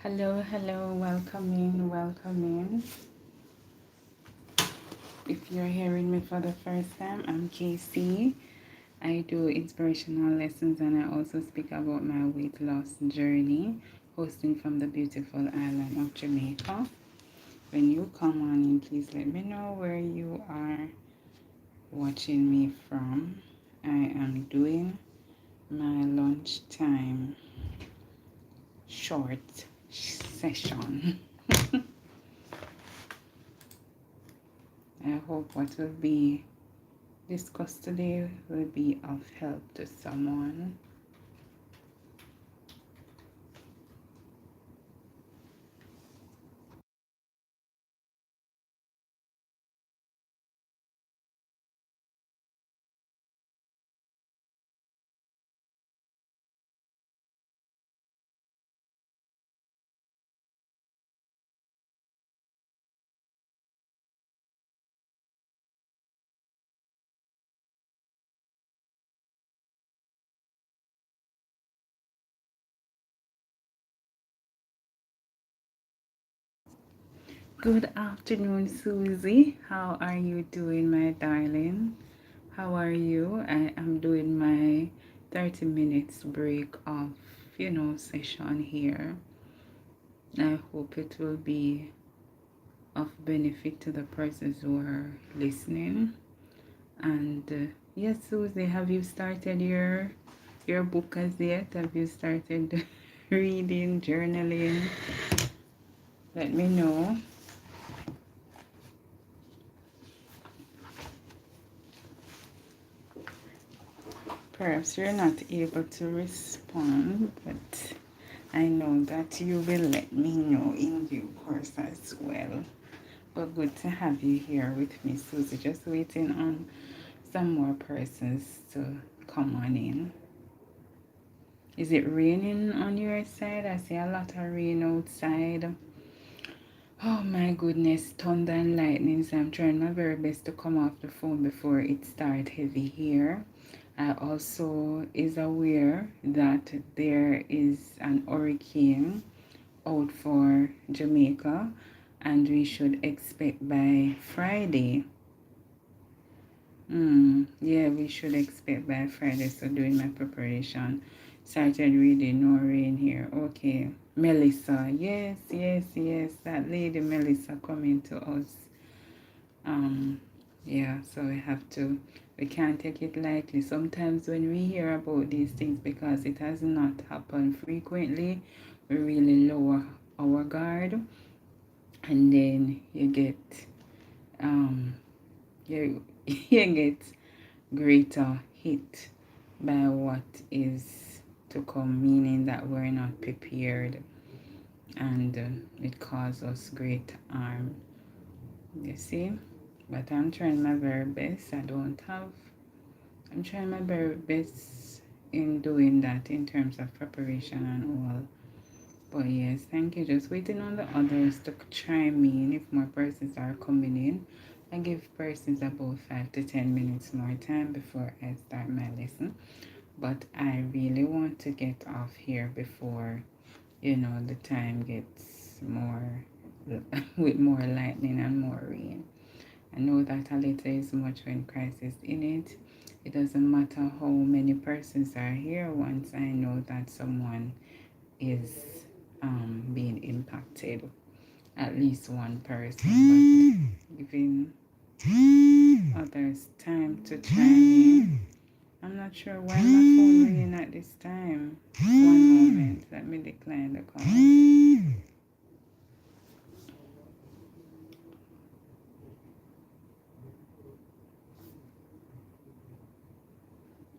Hello, welcome in, welcome in. If you're hearing me for the first time, I'm Casey. I do inspirational lessons and I also speak about my weight loss journey, hosting from the beautiful island of Jamaica. When you come on in, please let me know where you are watching me from. I am doing my lunchtime short session. I hope what will be discussed today will be of help to someone. Good afternoon, Susie. How are you doing, my darling? How are you? I am doing my 30 minutes break of, session here. I hope it will be of benefit to the persons who are listening. And yes, Susie, have you started your book as yet? Have you started reading, journaling? Let me know. Perhaps you're not able to respond, but I know that you will let me know in due course as well. But good to have you here with me, Susie. Just waiting on some more persons to come on in. Is it raining on your side? I see a lot of rain outside. Oh my goodness, thunder and lightning. So I'm trying my very best to come off the phone before it starts heavy here. I also is aware that there is an hurricane out for Jamaica and we should expect by Friday. Yeah, we should expect by Friday. So doing my preparation. Started reading No Rain here. Okay. Melissa. Yes. That lady Melissa coming to us. Yeah, so we can't take it lightly. Sometimes when we hear about these things, because it has not happened frequently, we really lower our guard, and then you get you you get greater hit by what is to come, meaning that we're not prepared, and it causes us great harm. You see? But I'm trying my very best. I'm trying my very best in doing that in terms of preparation and all. But yes, thank you. Just waiting on the others to chime in if more persons are coming in. I give persons about 5 to 10 minutes more time before I start my lesson. But I really want to get off here before, the time gets more, with more lightning and more rain. I know that a little is much when Christ is in it. It doesn't matter how many persons are here once I know that someone is being impacted. At least one person, but giving others time to chime in. I'm not sure why my phone ringing at this time. One moment, let me decline the call.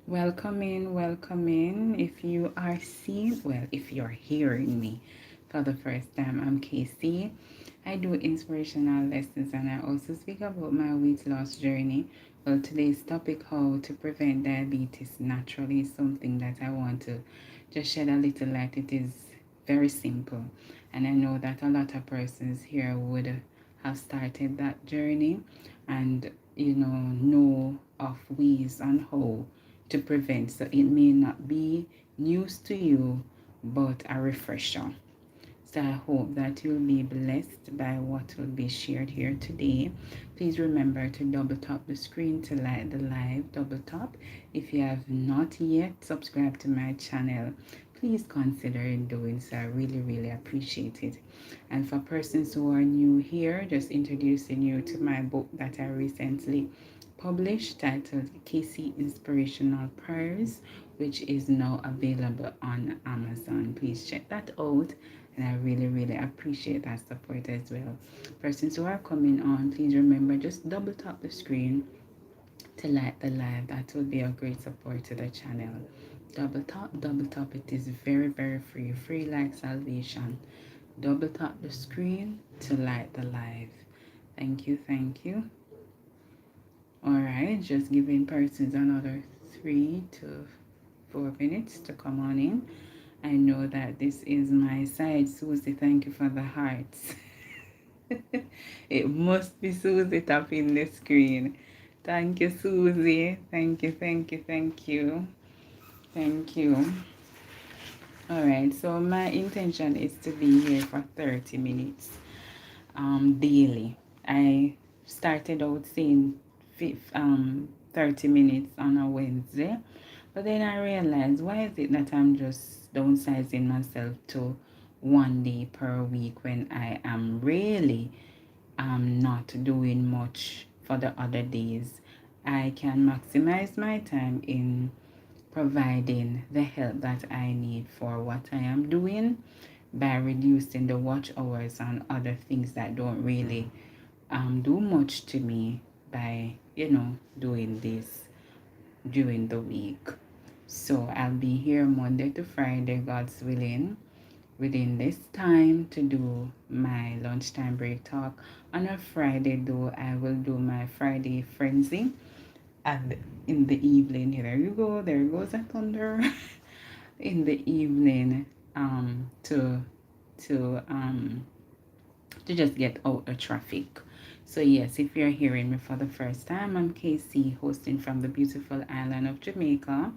Welcome in, welcome in. If you are seeing, well, if you're hearing me for the first time, I'm Casey. I do inspirational lessons and I also speak about my weight loss journey. Well, today's topic, how to prevent diabetes naturally, is something that I want to just shed a little light. It is very simple, and I know that a lot of persons here would have started that journey and know of ways on how to prevent. So it may not be news to you, but a refresher. So I hope that you'll be blessed by what will be shared here today. Please remember to double tap the screen to like the live. Double tap. If you have not yet subscribed to my channel, please consider doing so. I really appreciate it. And for persons who are new here, just introducing you to my book that I recently published titled Casey Inspirational Prayers, which is now available on Amazon. Please check that out, and I really appreciate that support as well. Persons who are coming on, please remember, just double tap the screen to like the live. That will be a great support to the channel. Double tap. It is very free like salvation. Double tap the screen to like the live. Thank you. All right, just giving persons another 3 to 4 minutes to come on in. I know that this is my side. Susie, thank you for the hearts. It must be Susie tapping the screen. Thank you, Susie. Thank you. All right, so my intention is to be here for 30 minutes daily. I started out saying 30 minutes on a Wednesday, but then I realized, why is it that I'm just downsizing myself to 1 day per week when I am really not doing much for the other days? I can maximize my time in providing the help that I need for what I am doing by reducing the watch hours on other things that don't really do much to me by doing this during the week. So I'll be here Monday to Friday, God's willing, within this time to do my lunchtime break talk. On a Friday though, I will do my Friday frenzy, and in the evening, there you go, there goes a thunder. In the evening, to to um to just get out of traffic. So yes, if you're hearing me for the first time, I'm Casey, hosting from the beautiful island of Jamaica.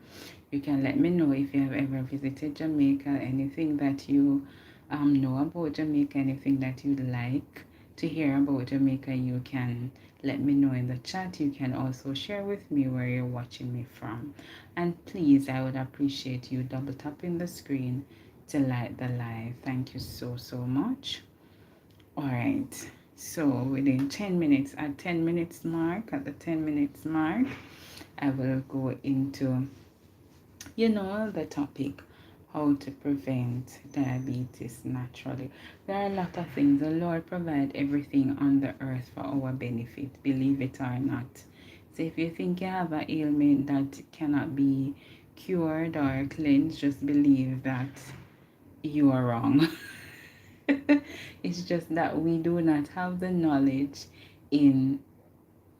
You can let me know if you have ever visited Jamaica, anything that you know about Jamaica, anything that you'd like to hear about Jamaica. You can let me know in the chat. You can also share with me where you're watching me from. And please, I would appreciate you double tapping the screen to like the live. Thank you so much. All right, so within 10 minutes, at the 10 minutes mark, I will go into the topic, how to prevent diabetes naturally. There are a lot of things. The Lord provide everything on the earth for our benefit, believe it or not. So if you think you have an ailment that cannot be cured or cleansed, just believe that you are wrong. It's just that we do not have the knowledge in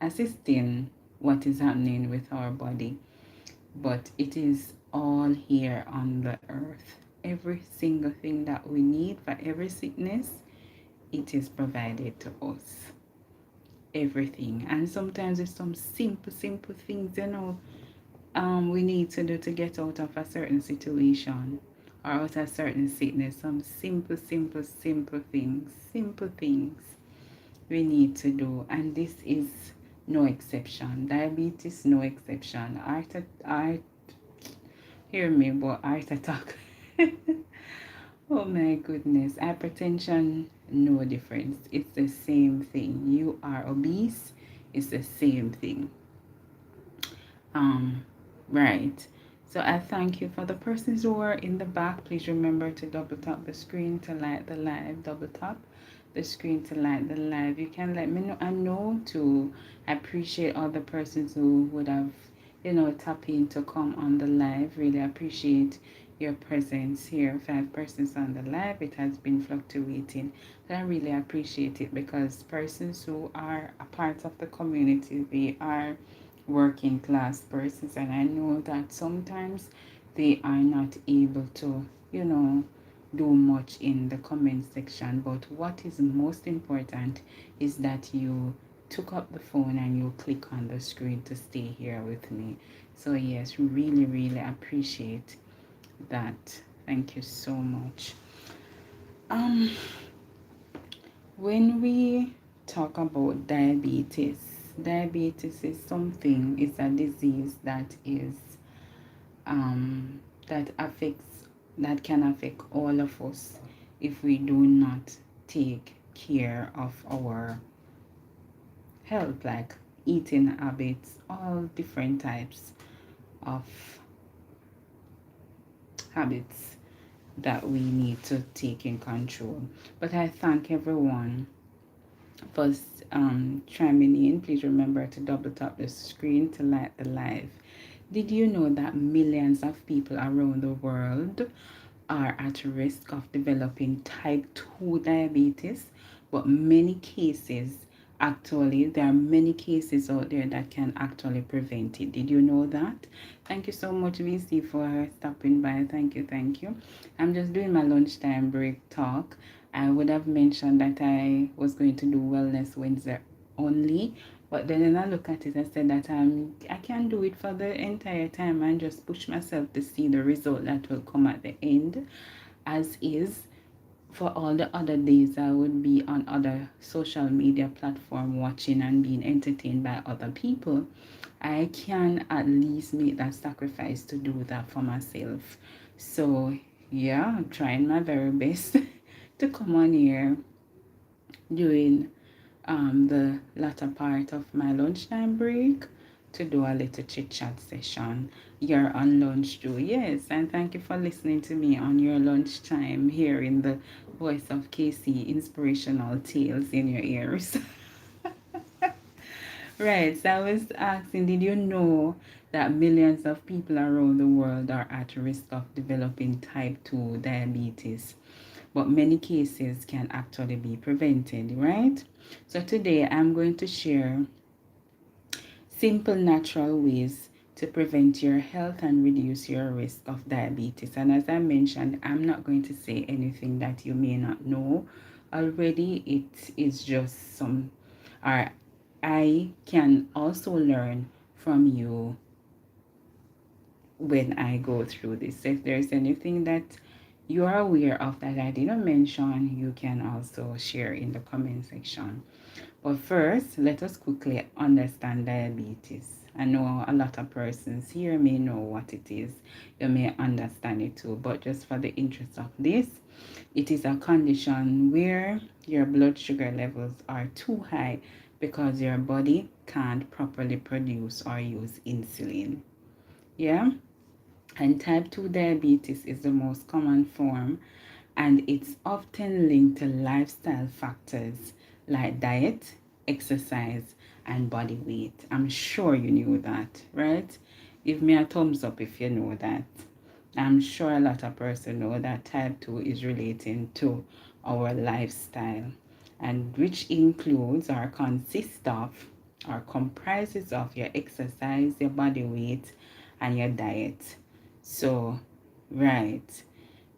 assisting what is happening with our body. But it is all here on the earth. Every single thing that we need for every sickness, it is provided to us. Everything. And sometimes it's some simple things, we need to do to get out of a certain situation or out of a certain sickness. Some simple things we need to do, and this is no exception. Diabetes, no exception. Hear me, but heart attack. Oh my goodness. Hypertension, no difference. It's the same thing. You are obese, it's the same thing. Right. So I thank you for the persons who are in the back. Please remember to double tap the screen to like the live. Double tap the screen to like the live. You can let me know. I know to appreciate all the persons who would have, tap in to come on the live. Really appreciate your presence here. 5 persons on the live. It has been fluctuating, but I really appreciate it because persons who are a part of the community, they are working class persons, and I know that sometimes they are not able to do much in the comment section, but what is most important is that you took up the phone and you click on the screen to stay here with me. So yes, really appreciate that. Thank you so much. Um, when we talk about diabetes, diabetes is something, it's a disease that is um, that affects that can affect all of us if we do not take care of our health, like eating habits, all different types of habits that we need to take in control. But I thank everyone for chiming in. Please remember to double tap the screen to like the live. Did you know that millions of people around the world are at risk of developing type 2 diabetes? But many cases, actually, there are many cases out there that can actually prevent it. Did you know that? Thank you so much, VC, for stopping by. Thank you, thank you. I'm just doing my lunchtime break talk. I would have mentioned that I was going to do Wellness Wednesday only, but then I look at it, I said that I can do it for the entire time and just push myself to see the result that will come at the end. As is, for all the other days, I would be on other social media platform watching and being entertained by other people. I can at least make that sacrifice to do that for myself. So yeah, I'm trying my very best to come on here during the latter part of my lunchtime break to do a little chit chat session. You're on lunch too, yes, and thank you for listening to me on your lunchtime, hearing the voice of Casey inspirational tales in your ears. Right, so I was asking, did you know that millions of people around the world are at risk of developing type 2 diabetes? But many cases can actually be prevented, right? So today I'm going to share simple natural ways to prevent your health and reduce your risk of diabetes. And as I mentioned, I'm not going to say anything that you may not know already. It is just some, or I can also learn from you when I go through this. So if there's anything that you are aware of that I didn't mention, you can also share in the comment section. But first, let us quickly understand diabetes. I know a lot of persons here may know what it is. You may understand it too, but just for the interest of this, it is a condition where your blood sugar levels are too high because your body can't properly produce or use insulin. Yeah? And type 2 diabetes is the most common form, and it's often linked to lifestyle factors like diet, exercise, and body weight. I'm sure you knew that, right? Give me a thumbs up if you know that. I'm sure a lot of person know that type 2 is relating to our lifestyle, and which includes or consists of or comprises of your exercise, your body weight, and your diet. So, right.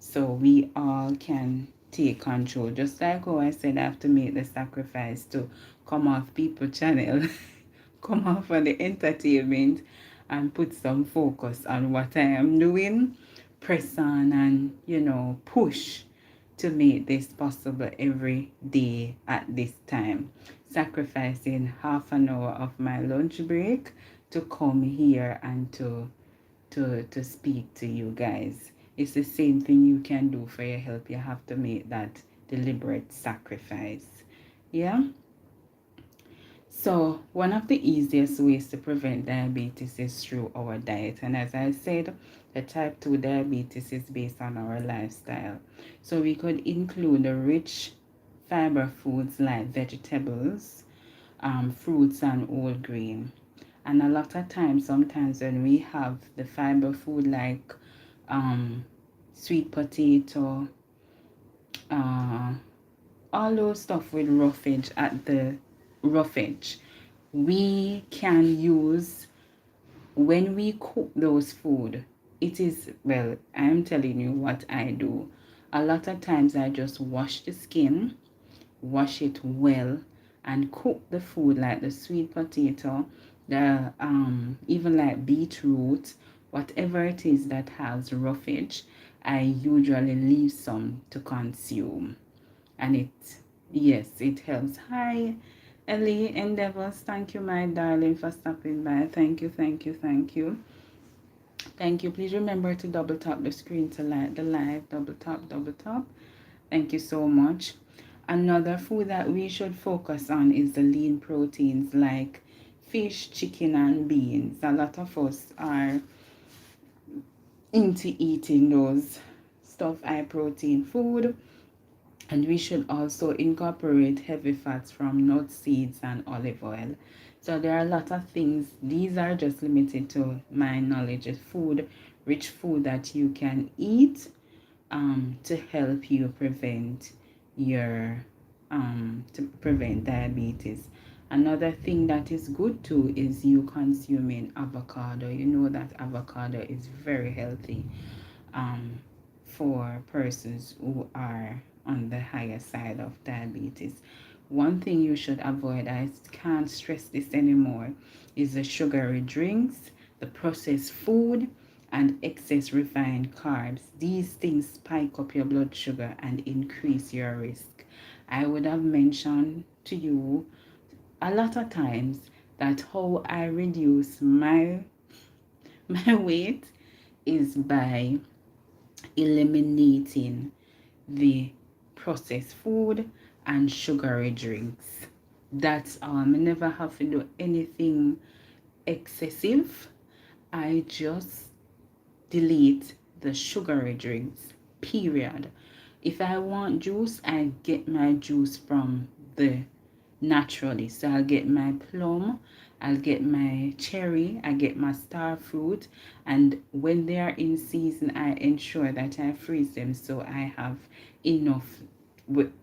So we all can take control. Just like how I said, I have to make the sacrifice to come off people channel, come off on the entertainment and put some focus on what I am doing, press on and, push to make this possible every day at this time. Sacrificing half an hour of my lunch break to come here and to speak to you guys. It's the same thing you can do for your health. You have to make that deliberate sacrifice. Yeah? So, one of the easiest ways to prevent diabetes is through our diet. And as I said, the type 2 diabetes is based on our lifestyle. So, we could include the rich fiber foods like vegetables, fruits, and whole grain. And a lot of times, sometimes when we have the fiber food like sweet potato, uh, all those stuff with roughage at the roughage, we can use when we cook those food. It is, well, I'm telling you what I do. A lot of times I just wash the skin, wash it well, and cook the food like the sweet potato, the even like beetroot, whatever it is that has roughage. I usually leave some to consume. And yes, it helps. Hi, Ellie Endeavors. Thank you, my darling, for stopping by. Thank you, thank you, thank you. Thank you. Please remember to double tap the screen to like the live. Double tap, double tap. Thank you so much. Another food that we should focus on is the lean proteins like fish, chicken, and beans. A lot of us are into eating those stuff, high protein food, and we should also incorporate heavy fats from nuts, seeds, and olive oil. So there are a lot of things. These are just limited to my knowledge of food, rich food that you can eat to help you prevent your to prevent diabetes. Another thing that is good too is you consuming avocado. You know that avocado is very healthy um, for persons who are on the higher side of diabetes. One thing you should avoid, I can't stress this anymore, is the sugary drinks, the processed food, and excess refined carbs. These things spike up your blood sugar and increase your risk. I would have mentioned to you a lot of times that how I reduce my weight is by eliminating the processed food and sugary drinks. That's all. I never have to do anything excessive. I just delete the sugary drinks, period. If I want juice, I get my juice from the naturally. So I'll get my plum, I'll get my cherry, I get my star fruit, and when they are in season, I ensure that I freeze them so I have enough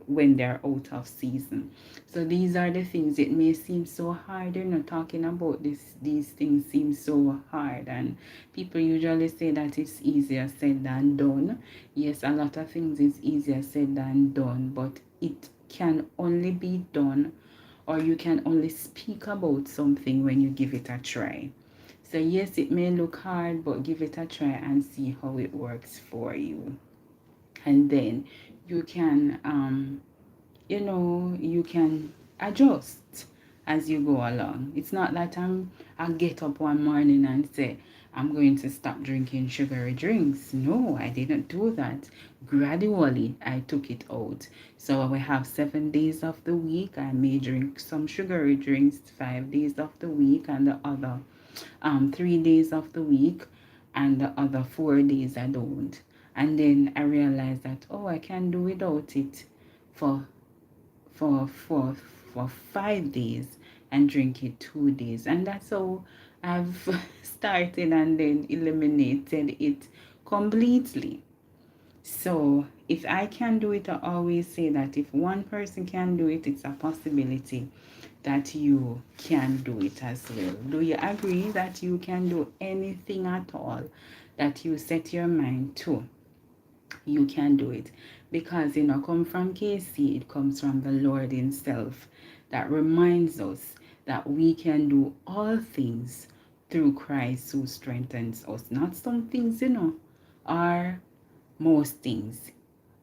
when they're out of season. So these are the things. It may seem so hard, talking about these things seem so hard, and people usually say that it's easier said than done. Yes, a lot of things is easier said than done, but it can only be done, or you can only speak about something when you give it a try. So yes, it may look hard, but give it a try and see how it works for you. And then you can you can adjust as you go along. It's not that I'll get up one morning and say I'm going to stop drinking sugary drinks. No, I didn't do that. Gradually I took it out. So we have 7 days of the week I may drink some sugary drinks, 5 days of the week, and the other 3 days of the week, and the other 4 days I don't. And then I realized that, oh, I can do without it for for for for 5 days and drink it 2 days, and that's how I've started and then eliminated it completely. So if I can do it, I always say that if one person can do it, it's a possibility that you can do it as well. Do you agree that you can do anything at all that you set your mind to? You can do it, because come from KC, it comes from the Lord himself, that reminds us that we can do all things through Christ who strengthens us. Not some things, are most things.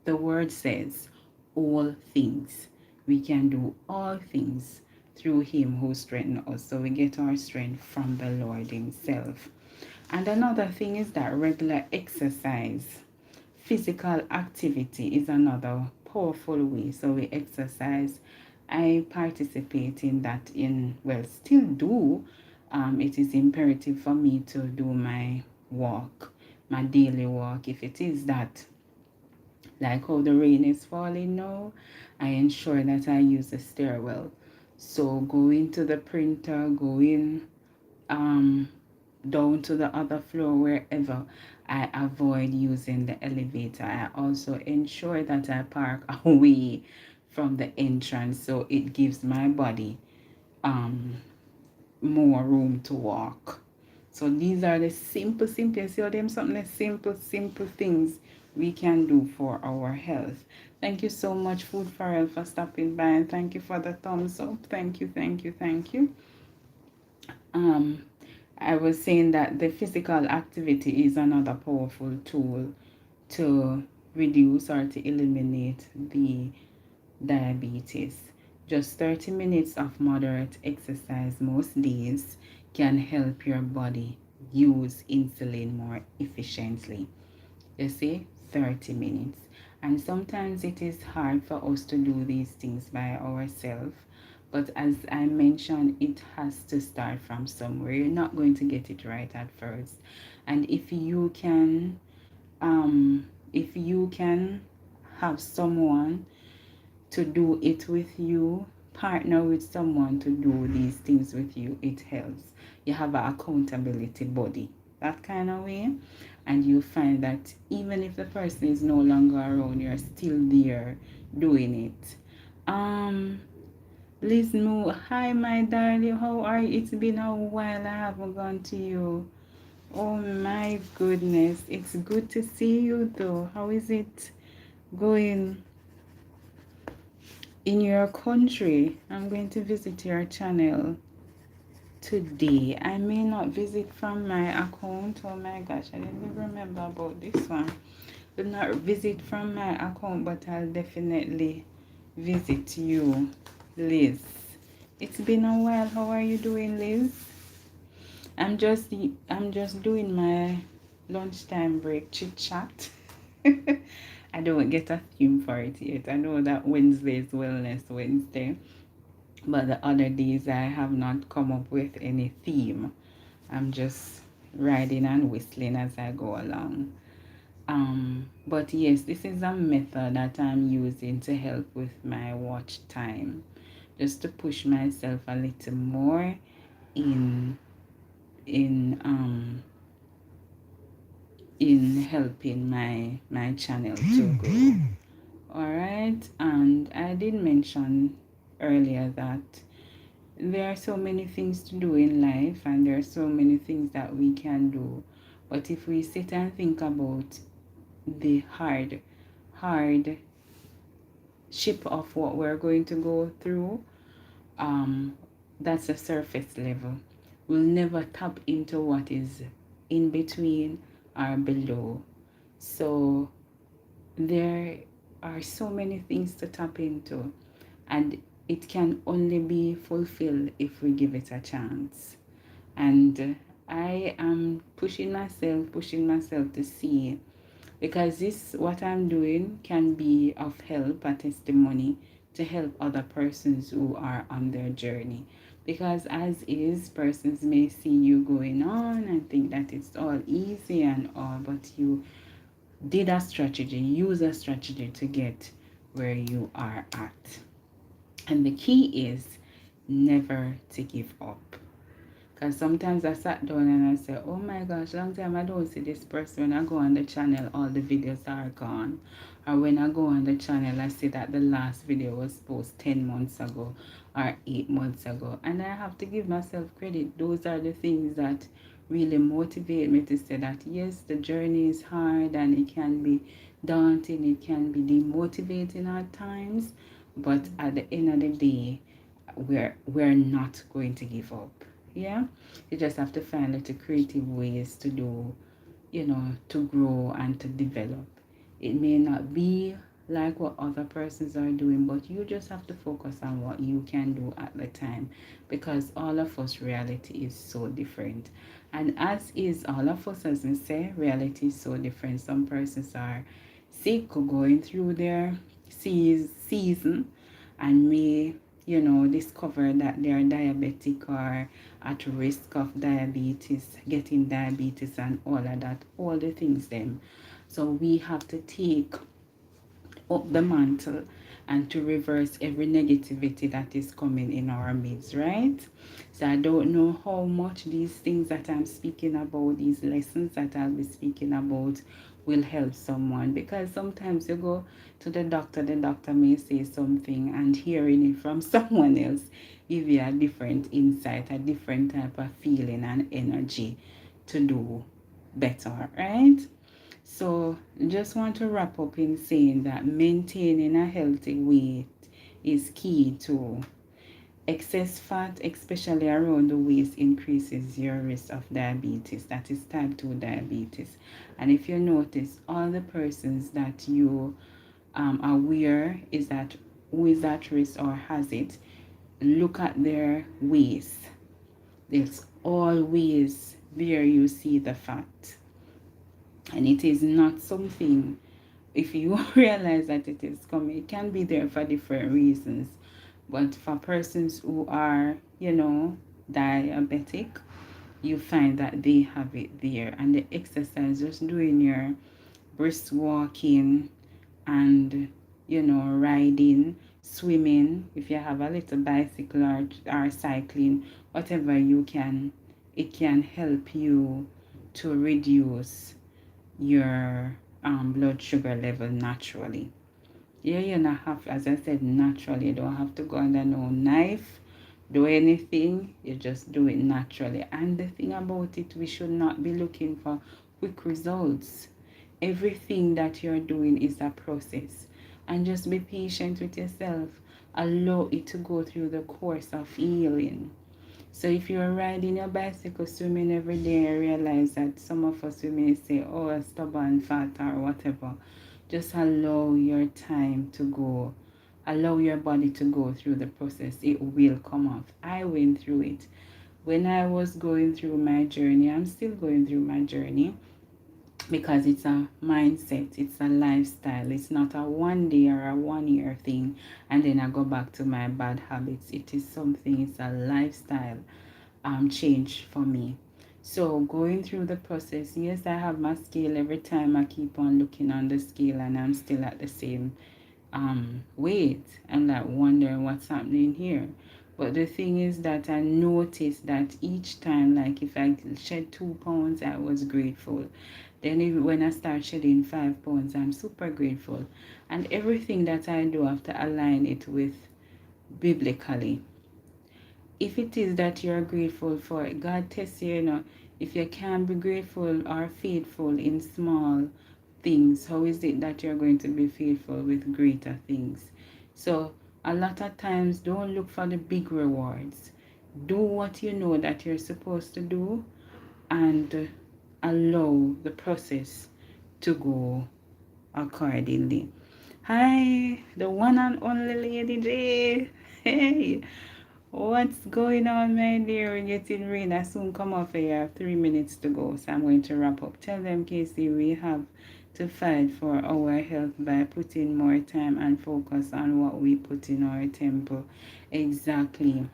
The word says all things. We can do all things through him who strengthens us. So we get our strength from the Lord himself. And another thing is that regular exercise, physical activity, is another powerful way. So we exercise. I participate in that, still do. It is imperative for me to do my walk, my daily walk. If it is that, like how the rain is falling now, I ensure that I use the stairwell. So going to the printer, going um down to the other floor, wherever, I avoid using the elevator. I also ensure that I park away from the entrance, so it gives my body um more room to walk. So these are the simple, you see how them something, the simple things we can do for our health. Thank you so much, Food Farrell, for stopping by, and thank you for the thumbs up. Thank you, thank you, thank you. I was saying that the physical activity is another powerful tool to reduce or to eliminate the diabetes. Just 30 minutes of moderate exercise most days can help your body use insulin more efficiently. You see, 30 minutes. And sometimes it is hard for us to do these things by ourselves. But as I mentioned, it has to start from somewhere. You're not going to get it right at first. And if you can have someone to do it with you, partner with someone to do these things with you, it helps. You have an accountability body, that kind of way, and you find that even if the person is no longer around, you're still there doing it. Liz Moo, hi my darling, how are you? It's been a while, I haven't gone to you. Oh my goodness, it's good to see you though. How is it going in your country? I'm going to visit your channel today. I may not visit from my account. Oh my gosh, I didn't remember about this one. Will not visit from my account, but I'll definitely visit you, Liz. It's been a while. How are you doing, Liz? I'm just doing my lunchtime break chit chat. I don't get a theme for it yet. I know that Wednesday is Wellness Wednesday, but the other days I have not come up with any theme. I'm just riding and whistling as I go along. But yes, this is a method that I'm using to help with my watch time, just to push myself a little more in in um in helping my channel to grow. All right, and I did mention earlier that there are so many things to do in life, and there are so many things that we can do, but if we sit and think about the hard ship of what we're going to go through, um that's a surface level. We'll never tap into what is in between or below. So there are so many things to tap into, and it can only be fulfilled if we give it a chance. And I am pushing myself to see, because this what I'm doing can be of help, a testimony to help other persons who are on their journey. Because as is, persons may see you going on and think that it's all easy and all, but you did a strategy, use a strategy to get where you are at. And the key is never to give up. Because sometimes I sat down and I say, oh my gosh, long time I don't see this person. When I go on the channel, all the videos are gone. Or when I go on the channel, I see that the last video was posted 10 months ago or 8 months ago. And I have to give myself credit. Those are the things that really motivate me to say that, yes, the journey is hard and it can be daunting. It can be demotivating at times. But at the end of the day, we're not going to give up. Yeah, you just have to find little creative ways to do, to grow and to develop. It may not be like what other persons are doing, but you just have to focus on what you can do at the time, because all of us reality is so different. And as is all of us, as we say, reality is so different. Some persons are sick or going through their season and may discover that they are diabetic or at risk of diabetes, getting diabetes and all of that, all the things them. So we have to take up the mantle and to reverse every negativity that is coming in our midst, right? So I don't know how much these things that I'm speaking about, these lessons that I'll be speaking about, will help someone, because sometimes you go to the doctor may say something, and hearing it from someone else give you a different insight, a different type of feeling and energy to do better, right? So just want to wrap up in saying that maintaining a healthy weight is key to Excess fat, especially around the waist, increases your risk of diabetes. That is type 2 diabetes. And if you notice, all the persons that you are aware is that who is at risk or has it, look at their waist. There's always there you see the fat. And it is not something, if you realize that it is coming, it can be there for different reasons. But for persons who are, diabetic, you find that they have it there. And the exercise, just doing your brisk walking and, riding, swimming, if you have a little bicycle or cycling, whatever you can, it can help you to reduce your blood sugar level naturally. Yeah, you not have, as I said, naturally. You don't have to go under no knife, do anything. You just do it naturally. And the thing about it, we should not be looking for quick results. Everything that you're doing is a process. And just be patient with yourself. Allow it to go through the course of healing. So if you're riding your bicycle, swimming every day, I realize that some of us, we may say, oh, a stubborn fat or whatever. Just allow your time to go. Allow your body to go through the process. It will come off. I went through it. When I was going through my journey, I'm still going through my journey, because it's a mindset, it's a lifestyle. It's not a 1 day or a 1 year thing and then I go back to my bad habits. It is something, it's a lifestyle change for me. So going through the process, yes, I have my scale. Every time I keep on looking on the scale and I'm still at the same weight, I'm like wondering what's happening here. But the thing is that I noticed that each time, like if I shed 2 pounds, I was grateful. Then when I start shedding 5 pounds, I'm super grateful. And everything that I do, I have to align it with biblically. If it is that you're grateful for it, God tests you, if you can't be grateful or faithful in small things, how is it that you're going to be faithful with greater things? So a lot of times, don't look for the big rewards. Do what you know that you're supposed to do, and allow the process to go accordingly. Hi, the one and only Lady J. Hey, what's going on, my dear? We're getting rain. I soon come off here. I have 3 minutes to go, so I'm going to wrap up. Tell them, Casey, we have to fight for our health by putting more time and focus on what we put in our temple. Exactly.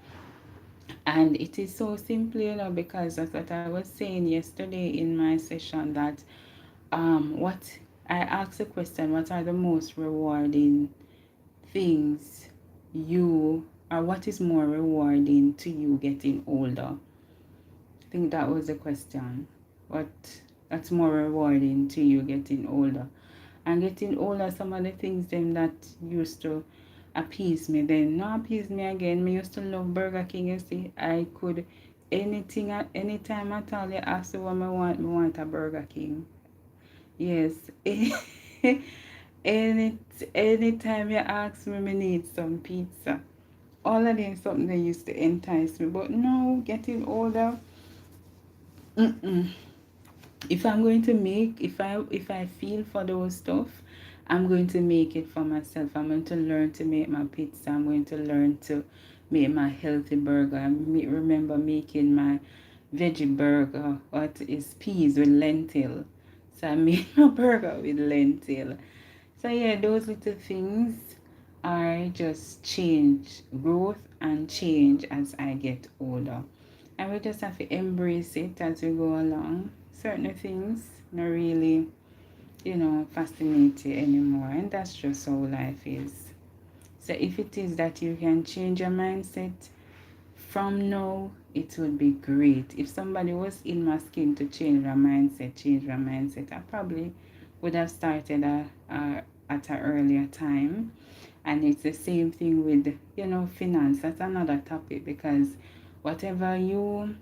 And it is so simple, because that's what I was saying yesterday in my session, that what I asked the question, what are the most rewarding things you, or what is more rewarding to you getting older? I think that was the question. That's more rewarding to you getting older? And getting older, some of the things them that used to appease me then not appease me again. Me used to love Burger King. You see, I could anything at any time at all you ask me what I want a Burger King. Yes. any Anytime you ask me, I need some pizza. All of them something that used to entice me. But now, getting older, if I'm going to make, if I feel for those stuff, I'm going to make it for myself. I'm going to learn to make my pizza. I'm going to learn to make my healthy burger. I remember making my veggie burger. What is peas with lentil? So I made my burger with lentil. So yeah, those little things are just change, growth and change as I get older. And we just have to embrace it as we go along. Certain things not really, fascinate you anymore. And that's just how life is. So if it is that you can change your mindset from now, it would be great. If somebody was in my skin to change their mindset, I probably would have started at an earlier time. And it's the same thing with, finance. That's another topic, because whatever you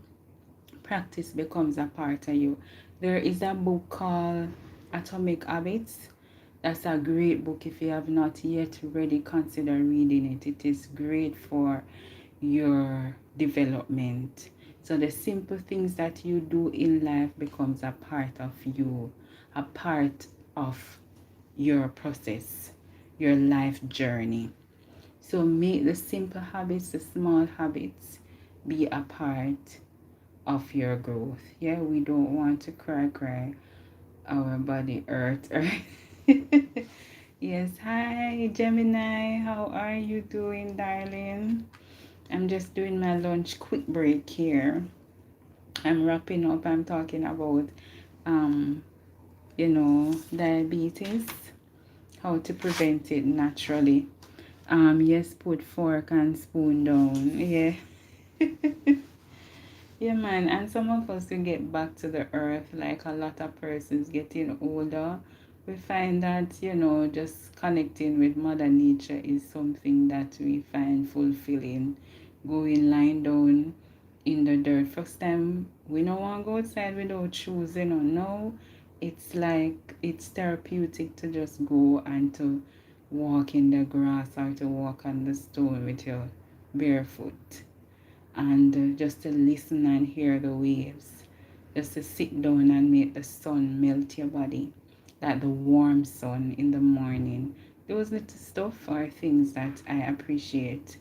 practice becomes a part of you. There is a book called Atomic Habits. That's a great book. If you have not yet really considered reading it, it is great for your development. So the simple things that you do in life becomes a part of you, a part of your process, your life journey. So make the simple habits, the small habits, be a part of your growth. Yeah, we don't want to cry our body hurt. Yes, hi Gemini, how are you doing, darling? I'm just doing my lunch quick break here. I'm wrapping up. I'm talking about um diabetes, how to prevent it naturally. Yes, put fork and spoon down. Yeah. Yeah, man. And some of us will get back to the earth, like a lot of persons getting older. We find that, just connecting with Mother Nature is something that we find fulfilling. Going lying down in the dirt. First time, we don't want to go outside without shoes, No, it's like it's therapeutic to just go and to walk in the grass or to walk on the stone with your barefoot, and just to listen and hear the waves, just to sit down and make the sun melt your body, like the warm sun in the morning. Those little stuff are things that I appreciate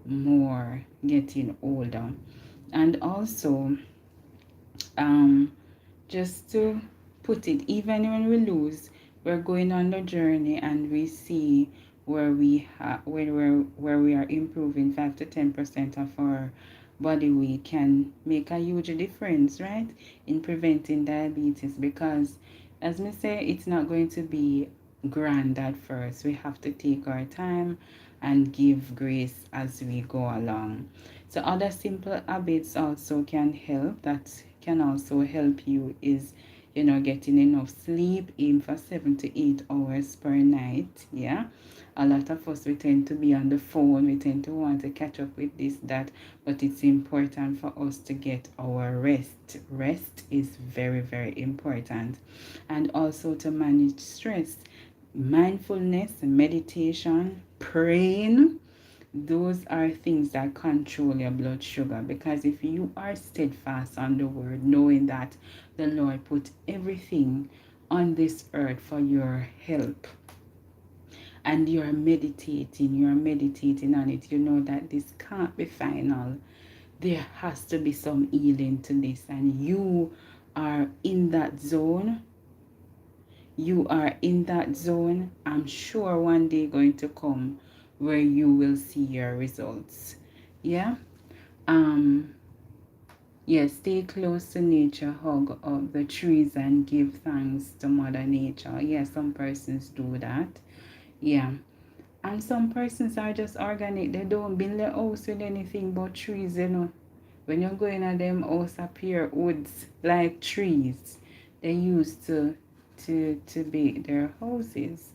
more getting older. And also, um, just to put it, even when we lose, we're going on the journey and we see where we are improving 5 to 10% of our body weight can make a huge difference, right, in preventing diabetes. Because as me say, it's not going to be grand at first. We have to take our time and give grace as we go along. So other simple habits also can help, that can also help you, is getting enough sleep. Aim for 7 to 8 hours per night. Yeah, a lot of us, we tend to be on the phone, we tend to want to catch up with this, that, but it's important for us to get our rest is very, very important. And also to manage stress, mindfulness, meditation, praying, those are things that control your blood sugar. Because if you are steadfast on the word, knowing that the Lord put everything on this earth for your help, and you're meditating on it, you know that this can't be final. There has to be some healing to this, and you are in that zone. I'm sure one day going to come where you will see your results. Yeah. um yes, stay close to nature, hug up the trees and give thanks to Mother Nature. Yeah, some persons do that. Yeah. And some persons are just organic. They don't build their house with anything but trees. When you're going at them house appear woods like trees. They used to be their houses.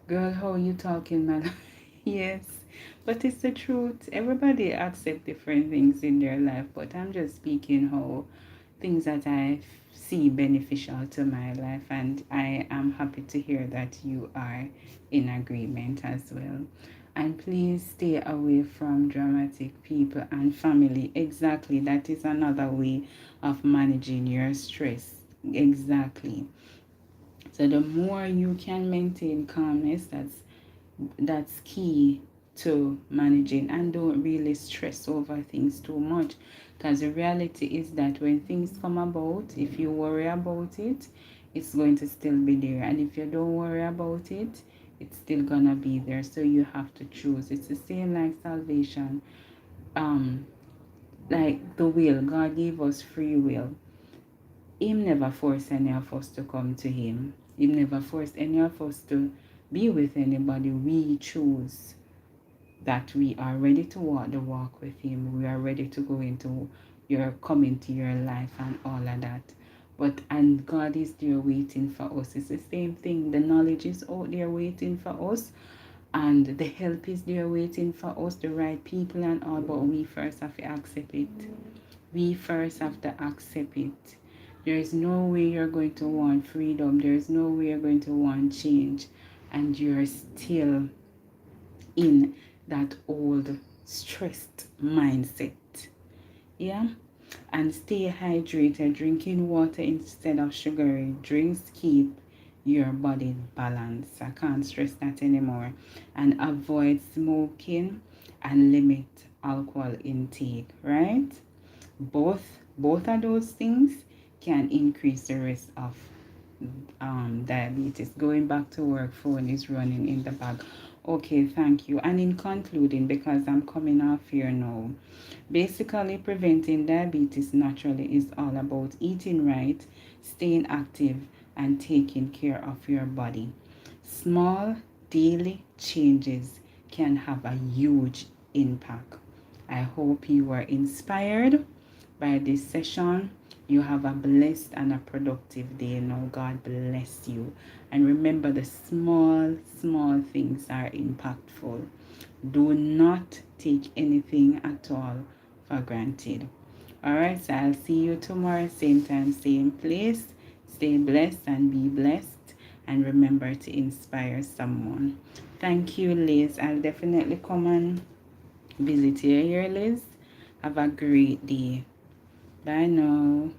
Girl, how you talking, man? Yes. But it's the truth. Everybody accept different things in their life, but I'm just speaking how things that I see beneficial to my life, and I am happy to hear that you are in agreement as well. And please stay away from dramatic people and family. Exactly, that is another way of managing your stress. Exactly. So the more you can maintain calmness, that's key to managing. And don't really stress over things too much, because the reality is that when things come about, if you worry about it, it's going to still be there. And if you don't worry about it, it's still gonna be there. So you have to choose. It's the same like salvation. um like the will, God gave us free will. Him never forced any of us to come to him. He never forced any of us to be with anybody. We choose that we are ready to walk the walk with him. We are ready to go into come into your life and all of that. But and God is there waiting for us. It's the same thing. The knowledge is out there waiting for us, and the help is there waiting for us, the right people and all, but we first have to accept it. We first have to accept it. There is no way you're going to want freedom. There is no way you're going to want change, and you're still in that old stressed mindset. Yeah, and stay hydrated. Drinking water instead of sugary drinks keep your body balanced. I can't stress that anymore. And avoid smoking and limit alcohol intake, right? Both of those things can increase the risk of diabetes. Going back to work, phone is running in the back. Okay, thank you. And in concluding, because I'm coming off here now, basically preventing diabetes naturally is all about eating right, staying active, and taking care of your body. Small daily changes can have a huge impact. I hope you were inspired by this session. You have a blessed and a productive day. Now, God bless you. And remember, the small things are impactful. Do not take anything at all for granted. All right, so I'll see you tomorrow, same time, same place. Stay blessed and be blessed. And remember to inspire someone. Thank you, Liz. I'll definitely come and visit you here, Liz. Have a great day. Bye now.